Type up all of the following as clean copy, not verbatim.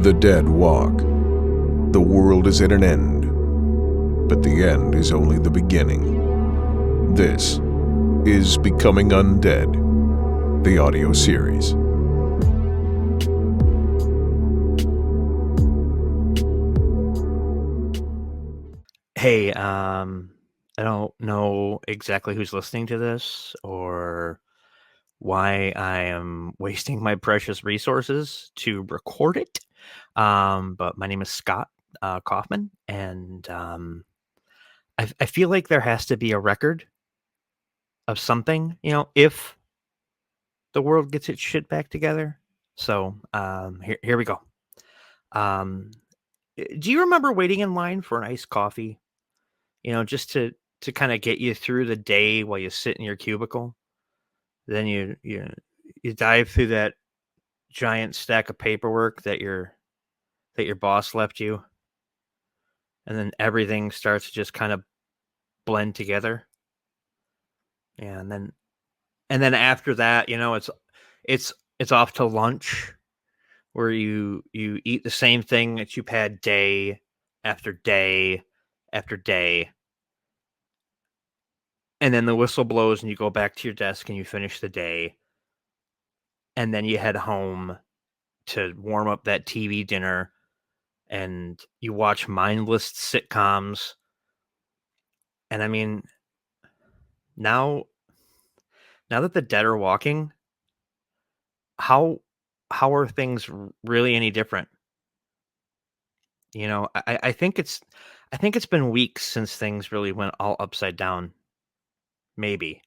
The dead walk. The world is at an end, but the end is only the beginning. This is Becoming Undead, the audio series. Hey, I don't know exactly who's listening to this or why I am wasting my precious resources to record it. But my name is Scott Kaufman, and I feel like there has to be a record of something, if the world gets its shit back together. So here we go. Um, do you remember waiting in line for an iced coffee? Just to kind of get you through the day while you sit in your cubicle. Then you dive through that giant stack of paperwork that your boss left you, and then everything starts to just kind of blend together. Yeah, and then after that, it's off to lunch where you eat the same thing that you've had day after day after day. And then the whistle blows and you go back to your desk and you finish the day. And then you head home to warm up that TV dinner and you watch mindless sitcoms. And I mean, now that the dead are walking, how are things really any different? I think it's been weeks since things really went all upside down. Maybe.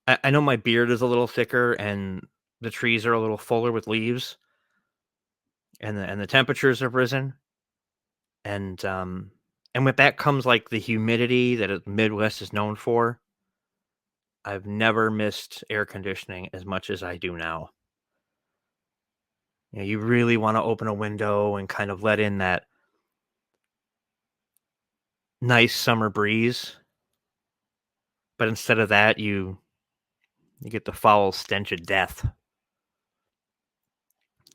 I know my beard is a little thicker and the trees are a little fuller with leaves and the temperatures have risen. And with that comes like the humidity that the Midwest is known for. I've never missed air conditioning as much as I do now. You really want to open a window and kind of let in that nice summer breeze. But instead of that, you get the foul stench of death.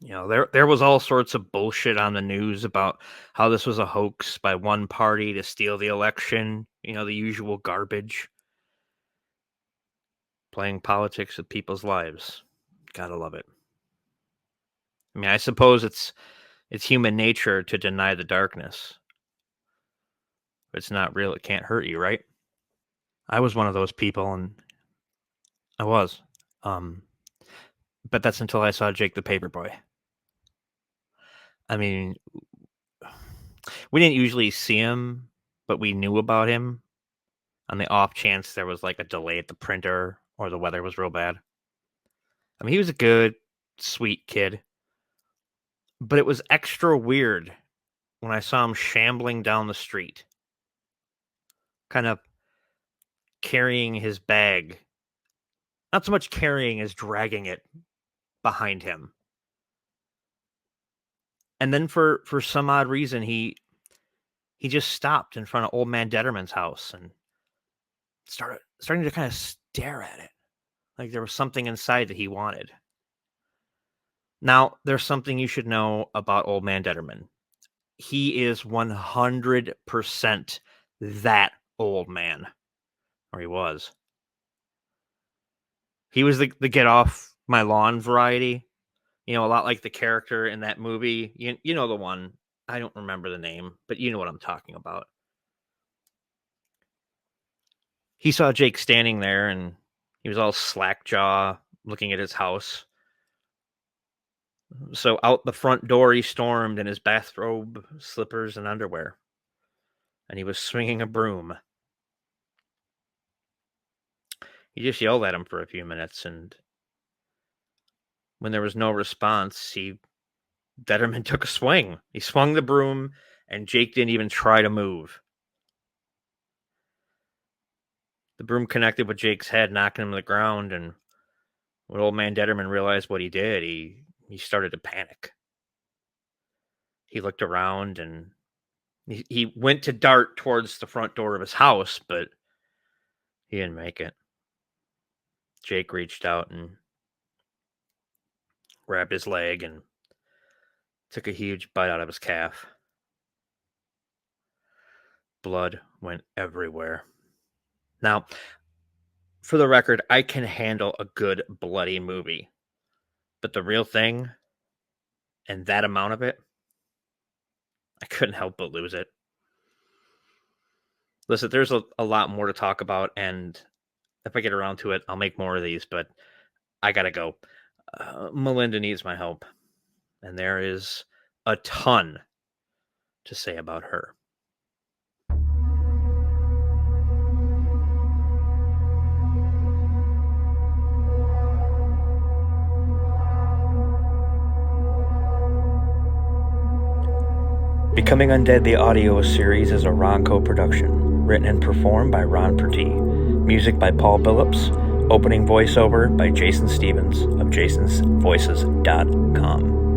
There was all sorts of bullshit on the news about how this was a hoax by one party to steal the election, the usual garbage. Playing politics with people's lives. Gotta love it. I mean, I suppose it's human nature to deny the darkness. If it's not real, it can't hurt you, right? I was one of those people, and I was. But that's until I saw Jake the Paperboy. I mean, we didn't usually see him, but we knew about him on the off chance there was like a delay at the printer or the weather was real bad. I mean, he was a good, sweet kid. But it was extra weird when I saw him shambling down the street, kind of carrying his bag. Not so much carrying as dragging it behind him. And then for some odd reason, he just stopped in front of old man Detterman's house and starting to kind of stare at it. Like there was something inside that he wanted. Now, there's something you should know about old man Detterman. He is 100% that old man. Or he was. He was the get off my lawn variety. A lot like the character in that movie. You know the one. I don't remember the name, but you know what I'm talking about. He saw Jake standing there, and he was all slack jaw, looking at his house. So out the front door he stormed in his bathrobe, slippers, and underwear. And he was swinging a broom. He just yelled at him for a few minutes, and when there was no response, Detterman took a swing. He swung the broom, and Jake didn't even try to move. The broom connected with Jake's head, knocking him to the ground, and when old man Detterman realized what he did, he started to panic. He looked around, and he went to dart towards the front door of his house, but he didn't make it. Jake reached out and grabbed his leg and took a huge bite out of his calf. Blood went everywhere. Now, for the record, I can handle a good bloody movie. But the real thing, and that amount of it, I couldn't help but lose it. Listen, there's a lot more to talk about, and if I get around to it, I'll make more of these, but I gotta go. Melinda needs my help, and there is a ton to say about her. Becoming Undead, the audio series, is a RONCO production, written and performed by Ron Perty. Music by Paul Billups. Opening voiceover by Jason Stevens of jasonsvoices.com.